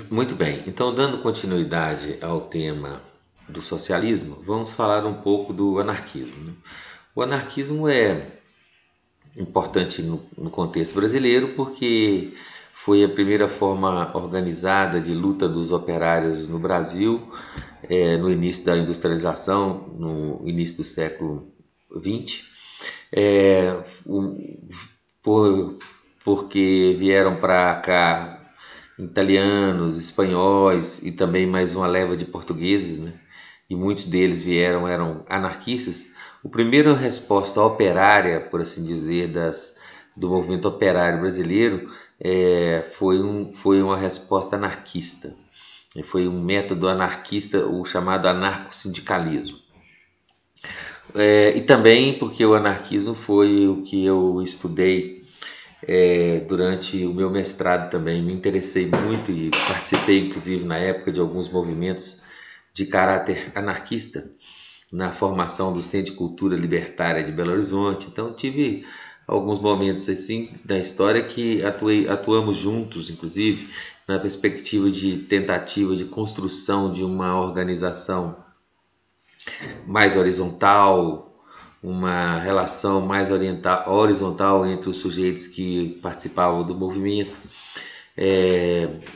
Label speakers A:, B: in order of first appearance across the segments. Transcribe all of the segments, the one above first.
A: Muito bem, então dando continuidade ao tema do socialismo, vamos falar um pouco do anarquismo, né? O anarquismo é importante no contexto brasileiro porque foi a primeira forma organizada de luta dos operários no Brasil, no início da industrialização, no início do século XX, é, o- por, porque vieram para cá italianos, espanhóis e também mais uma leva de portugueses, né? E muitos deles eram anarquistas. O primeiro resposta operária, por assim dizer, do movimento operário brasileiro foi uma resposta anarquista. Foi um método anarquista, o chamado anarcossindicalismo. E também porque o anarquismo foi o que eu estudei durante o meu mestrado também. Me interessei muito e participei, inclusive, na época de alguns movimentos de caráter anarquista na formação do Centro de Cultura Libertária de Belo Horizonte. Então, tive alguns momentos assim da história que atuamos juntos, inclusive, na perspectiva de tentativa de construção de uma organização mais horizontal, uma relação mais horizontal entre os sujeitos que participavam do movimento.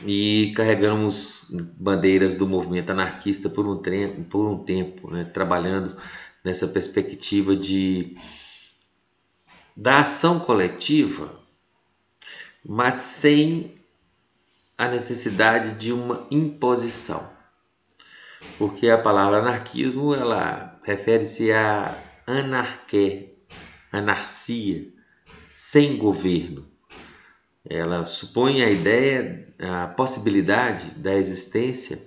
A: E carregamos bandeiras do movimento anarquista por um tempo, né, trabalhando nessa perspectiva da ação coletiva, mas sem a necessidade de uma imposição, porque a palavra anarquismo ela refere-se a anarquia, sem governo. Ela supõe a ideia, a possibilidade da existência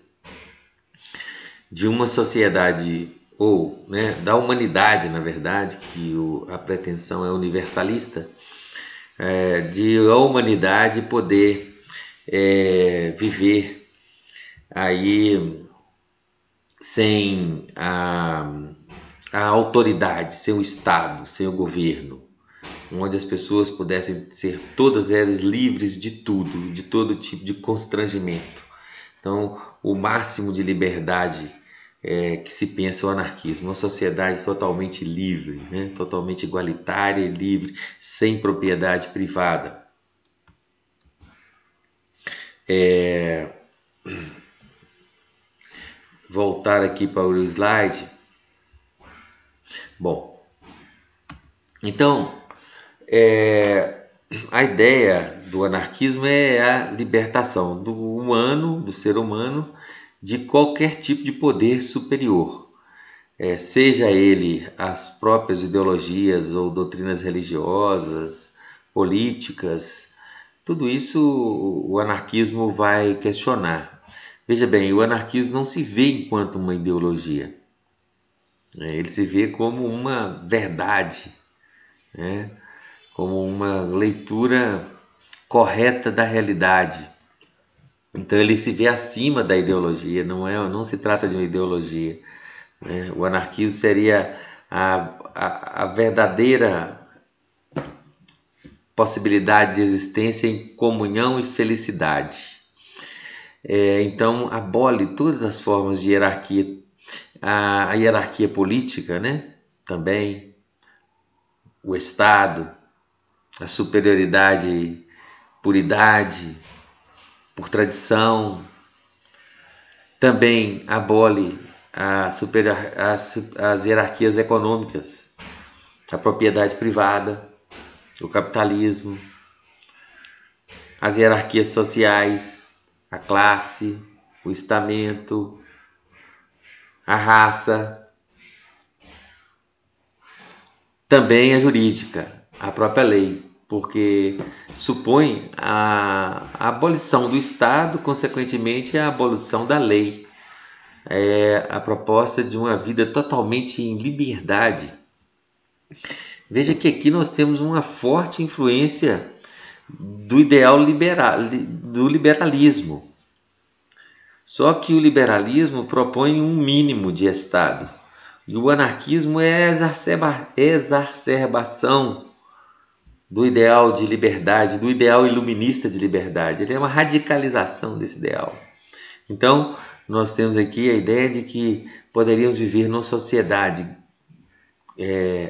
A: de uma sociedade ou, né, da humanidade, na verdade, que a pretensão é universalista, de a humanidade poder viver aí sem a autoridade, sem o Estado, sem o governo, onde as pessoas pudessem ser todas elas livres de tudo, de todo tipo de constrangimento. Então, o máximo de liberdade que se pensa o anarquismo, uma sociedade totalmente livre, né? Totalmente igualitária e livre, sem propriedade privada. Voltar aqui para o slide. Bom, então a ideia do anarquismo é a libertação do humano, do ser humano, de qualquer tipo de poder superior. Seja ele as próprias ideologias ou doutrinas religiosas, políticas, tudo isso o anarquismo vai questionar. Veja bem, o anarquismo não se vê enquanto uma ideologia, né? Ele se vê como uma verdade, né? Como uma leitura correta da realidade. Então ele se vê acima da ideologia, não se trata de uma ideologia, né? O anarquismo seria a verdadeira possibilidade de existência em comunhão e felicidade. Então abole todas as formas de hierarquia, a hierarquia política, né? Também o Estado, a superioridade por idade, por tradição, também abole as hierarquias econômicas, a propriedade privada, o capitalismo, as hierarquias sociais, a classe, o estamento, a raça, também a jurídica, a própria lei, porque supõe a abolição do Estado, consequentemente a abolição da lei, a proposta de uma vida totalmente em liberdade. Veja que aqui nós temos uma forte influência do ideal do liberalismo. Só que o liberalismo propõe um mínimo de Estado. E o anarquismo é a exacerbação do ideal de liberdade, do ideal iluminista de liberdade. Ele é uma radicalização desse ideal. Então, nós temos aqui a ideia de que poderíamos viver numa sociedade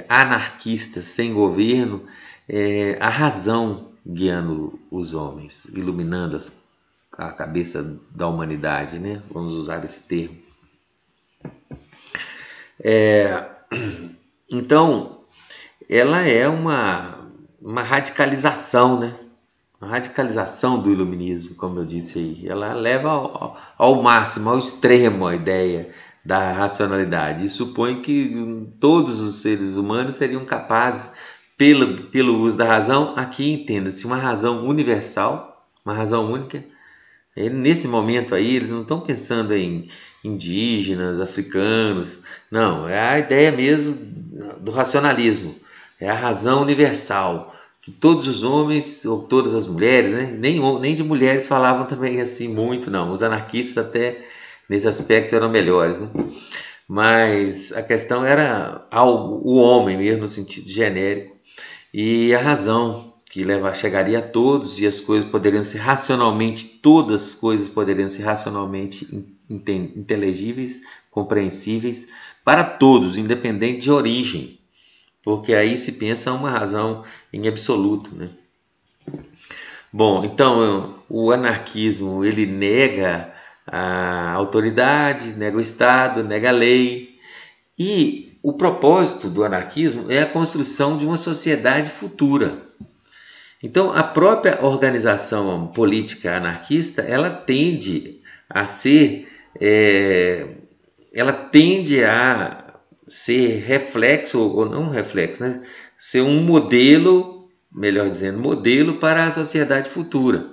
A: anarquista, sem governo, a razão guiando os homens, iluminando a cabeça da humanidade, né? Vamos usar esse termo. Então, ela é uma radicalização, né? Uma radicalização do iluminismo, como eu disse aí. Ela leva ao máximo, ao extremo a ideia da racionalidade e supõe que todos os seres humanos seriam capazes, pelo uso da razão, aqui entenda-se uma razão universal, uma razão única. Nesse momento aí, eles não estão pensando em indígenas, africanos, não, é a ideia mesmo do racionalismo, é a razão universal, que todos os homens, ou todas as mulheres, né? nem de mulheres falavam também assim muito, não, os anarquistas até nesse aspecto eram melhores, né? Mas a questão era o homem mesmo, no sentido genérico, e a razão que chegaria a todos, e as coisas poderiam ser racionalmente, todas as coisas poderiam ser racionalmente inteligíveis, compreensíveis para todos, independente de origem, porque aí se pensa uma razão em absoluto, né? Bom, então o anarquismo, ele nega a autoridade, nega o Estado, nega a lei, e o propósito do anarquismo é a construção de uma sociedade futura. Então, a própria organização política anarquista, ela tende a ser reflexo, ou não reflexo, né? Ser um modelo, melhor dizendo, modelo para a sociedade futura.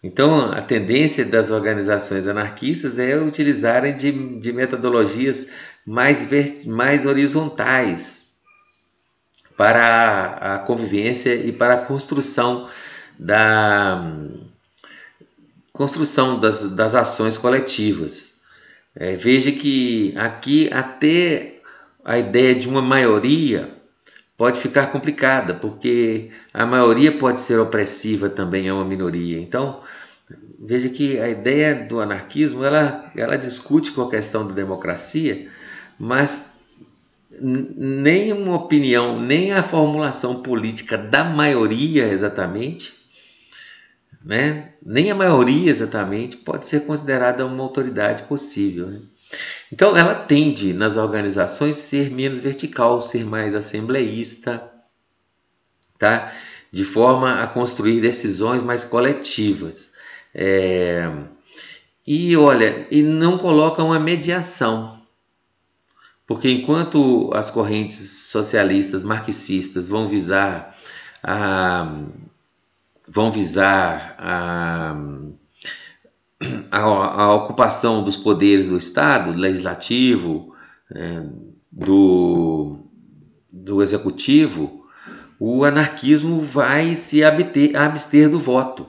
A: Então, a tendência das organizações anarquistas é utilizarem de metodologias mais horizontais para a convivência e para a construção das ações coletivas. Veja que aqui até a ideia de uma maioria pode ficar complicada, porque a maioria pode ser opressiva também a uma minoria. Então, veja que a ideia do anarquismo, ela discute com a questão da democracia, mas nem uma opinião, nem a formulação política da maioria exatamente, né? Nem a maioria exatamente pode ser considerada uma autoridade possível, né? Então ela tende nas organizações ser menos vertical, ser mais assembleísta, tá? De forma a construir decisões mais coletivas. E não coloca uma mediação. Porque enquanto as correntes socialistas, marxistas vão visar a ocupação dos poderes do Estado, legislativo, do executivo, o anarquismo vai se abster do voto.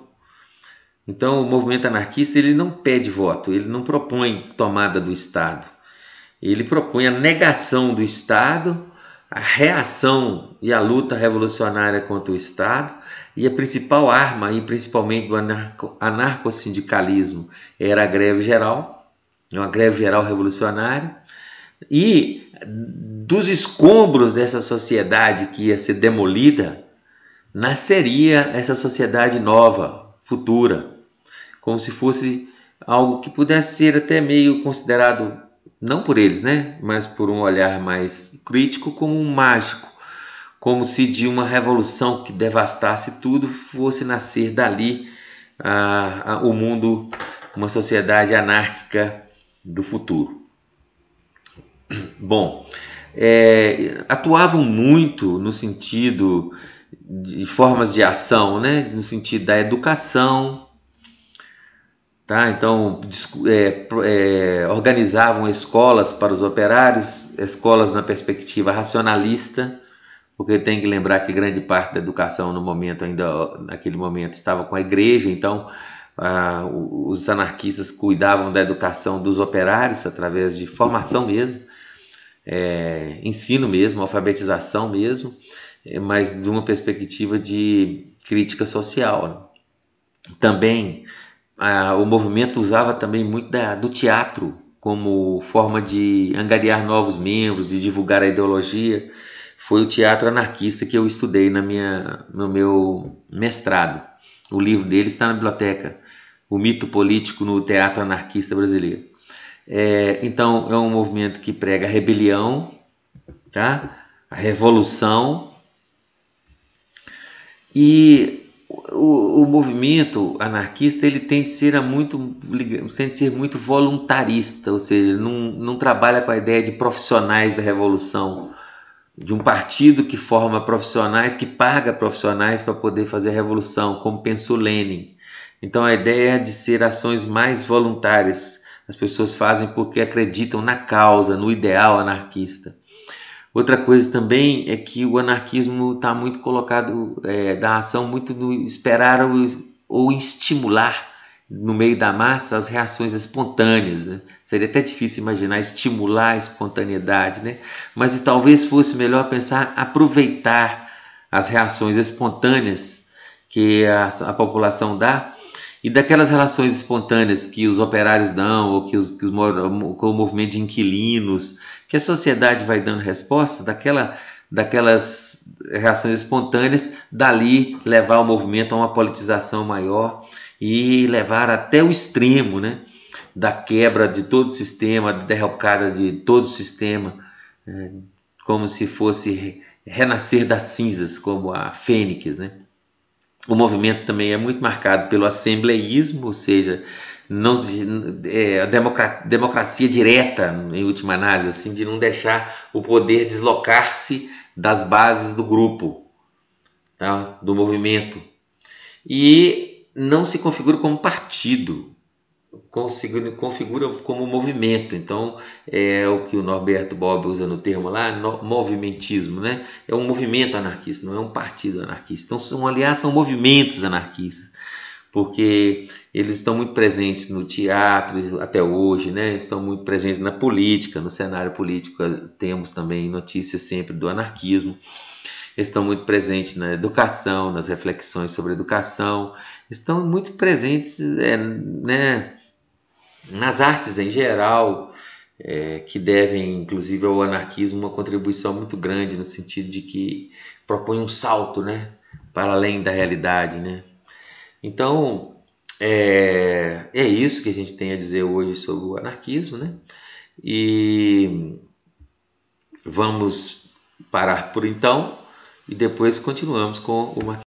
A: Então o movimento anarquista ele não pede voto, ele não propõe tomada do Estado. Ele propõe a negação do Estado, a reação e a luta revolucionária contra o Estado, e a principal arma, e principalmente do anarcossindicalismo, era a greve geral, uma greve geral revolucionária, e dos escombros dessa sociedade que ia ser demolida, nasceria essa sociedade nova, futura, como se fosse algo que pudesse ser até meio considerado, não por eles, né, mas por um olhar mais crítico, como um mágico, como se de uma revolução que devastasse tudo fosse nascer dali o mundo, uma sociedade anárquica do futuro. Bom, atuavam muito no sentido de formas de ação, né, no sentido da educação. Tá? Então, organizavam escolas para os operários, escolas na perspectiva racionalista, porque tem que lembrar que grande parte da educação naquele momento estava com a igreja, então os anarquistas cuidavam da educação dos operários através de formação mesmo, ensino mesmo, alfabetização mesmo, mas de uma perspectiva de crítica social, né? Também o movimento usava também muito do teatro como forma de angariar novos membros, de divulgar a ideologia. Foi o teatro anarquista que eu estudei no meu mestrado. O livro dele está na biblioteca, O Mito Político no Teatro Anarquista Brasileiro. Então é um movimento que prega a rebelião, tá? A revolução, e o movimento anarquista ele tem de ser muito voluntarista, ou seja, não trabalha com a ideia de profissionais da revolução, de um partido que forma profissionais, que paga profissionais para poder fazer a revolução, como pensou Lenin. Então a ideia é de ser ações mais voluntárias. As pessoas fazem porque acreditam na causa, no ideal anarquista. Outra coisa também é que o anarquismo está muito colocado, da ação muito no esperar ou estimular no meio da massa as reações espontâneas, né? Seria até difícil imaginar estimular a espontaneidade, né? Mas talvez fosse melhor pensar aproveitar as reações espontâneas que a população dá, e daquelas relações espontâneas que os operários dão, ou que o movimento de inquilinos, que a sociedade vai dando respostas, daquelas reações espontâneas, dali levar o movimento a uma politização maior e levar até o extremo, né, da quebra de todo o sistema, da derrocada de todo o sistema, como se fosse renascer das cinzas, como a fênix, né? O movimento também é muito marcado pelo assembleísmo, ou seja, a democracia direta, em última análise, assim, de não deixar o poder deslocar-se das bases do grupo, tá? Do movimento. E não se configura como partido, configura como movimento. Então é o que o Norberto Bobbio usa no termo lá, movimentismo, né? É um movimento anarquista, não é um partido anarquista. Então aliás, são movimentos anarquistas, porque eles estão muito presentes no teatro até hoje, né? Estão muito presentes na política, no cenário político. Temos também notícias sempre do anarquismo. Estão muito presentes na educação, nas reflexões sobre educação. Estão muito presentes, né, nas artes em geral, que devem, inclusive, ao anarquismo uma contribuição muito grande, no sentido de que propõe um salto, né, para além da realidade, né? Então, é isso que a gente tem a dizer hoje sobre o anarquismo, né? E vamos parar por então e depois continuamos com o